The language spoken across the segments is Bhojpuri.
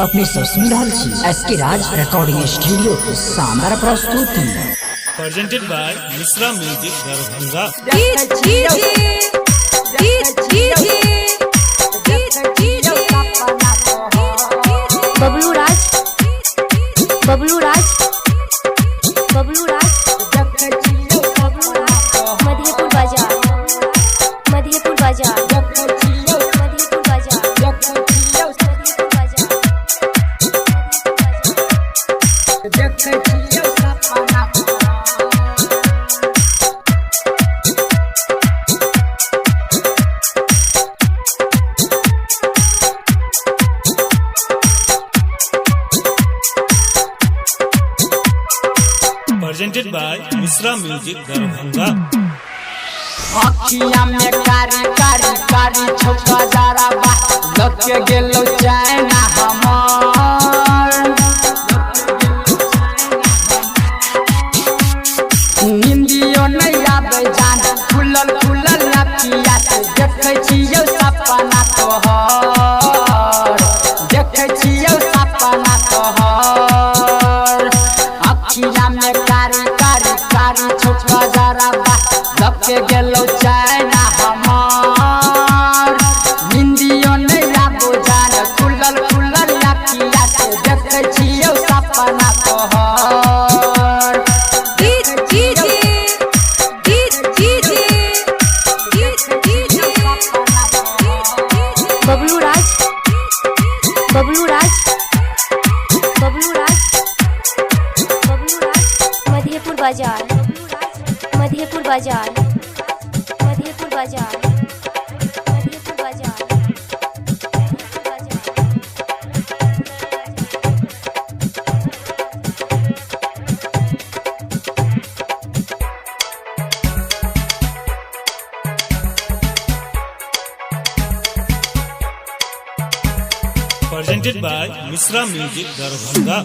अपने सब सुन रहा छी एसके राज रिकॉर्डिंग स्टूडियो के शानदार प्रस्तुति presented by Misra Music Darbhanga। Bablu राज बबलू राज बबलू राज मधेपुर बाजार मधेपुर बाजार मधेपुर बाजार Presented by Misra Music Darbhanga। अखिया में कारी कारी कारी छोका जारा बा लग के गेलो चाइना हमार निंदियो नहीं आवे जान खुलल खुलल अखिया से देखै छियौ सपना तोहर देखै छियौ सपना तोहर अखिया में कारी कारी कारी छोका जारा बा लग के गेलो चाइना हमार निंदियो नहीं आबो जान खुलल खुलल अखिया से देखै छियौ सपना तोहर बबलू राज बबलू राज बबलू राज बबलू राज मधेपुर बाजार मधेपुर बाजार मधेपुर बाजार मधेपुर बाजार Presented by Misra Music Darbhanga।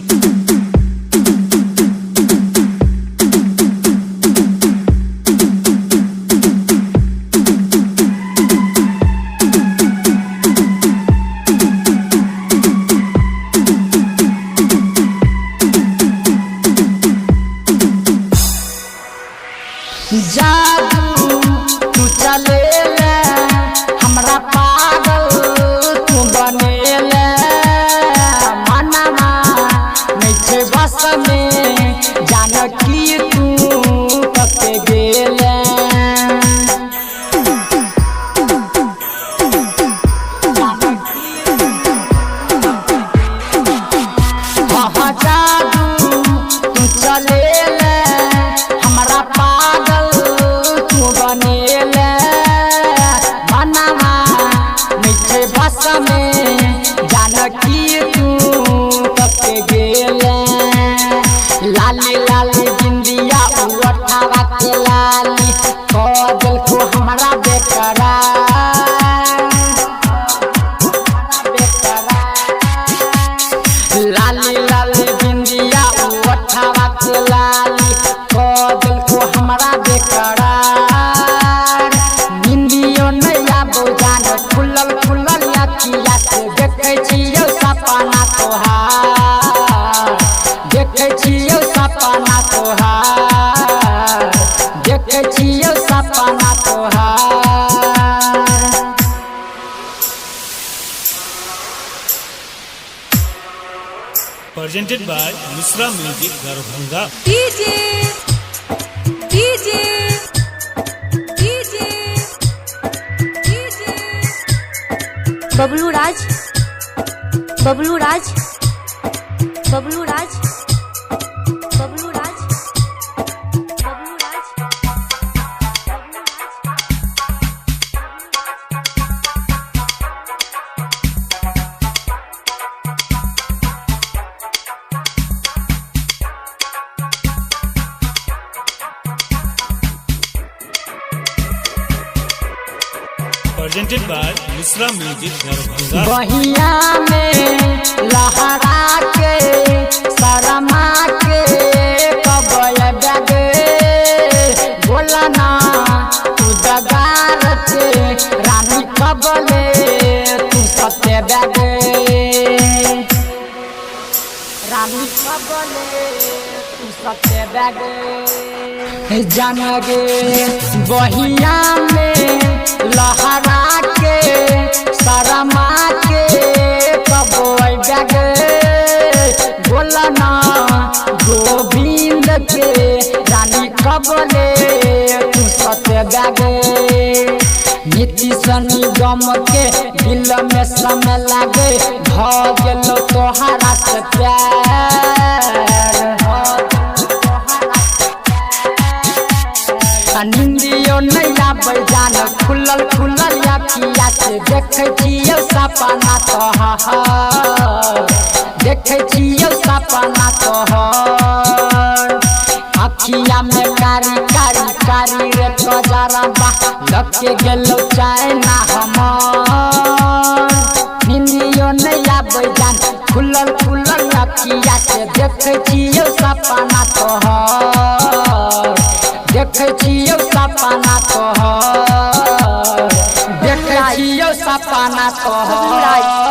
जादू तू चले ले हमरा पागल तू बने ले मनवा नहीं छे बस में जान की तू कते गेले जादू तू चले ले हमरा पागल तू बनेले मनवा मीठे बस में जानकी तू कते गेले लाली लाली बिंदिया उठावा के लाली दिल को हमरा बेकरार लाली लाली बिंदिया उठावा के लाली दिल को हमरा बेकरार निंदियो नहीं आबो जान खुलल खुलल अखिया से देखै छियौ सपना तोहार देखै छियौ सपना तोहार देखै छियौ सपना तोहार Presented by Misra Music Darbhanga। Bablu Raj Bablu Raj Bablu Raj Bablu Raj Bablu Raj Presented by Misra Music Darbhanga। बहिया में लहरा के शरमा के कबय बगे बोला ना तू दगार के रानी कबले तू सत्य बगे रानी कबले तू सत्य बैगे जान गे बहिया में लहरा के शरमा के कब बैगे बोला ना गोविंद के रानी कबले तू सत्य बैगे नीतीश निगम के दिल में समय लागे भ गेलो तोहरा से प्यार निंदियो नहीं आबै जान खुलल खुलल अखिया से देखै छियौ सपना तोहर देखै छियौ सपना तोहर अखिया में कारी कारी कारी रे कजरा बा लगे गेलो चाइना हमर निंदियो नहीं आबै जान खुलल खुलल अखिया से देखै छियौ सपना तोहर देखै छियौ सपना तोहर देखै छियौ सपना तोहर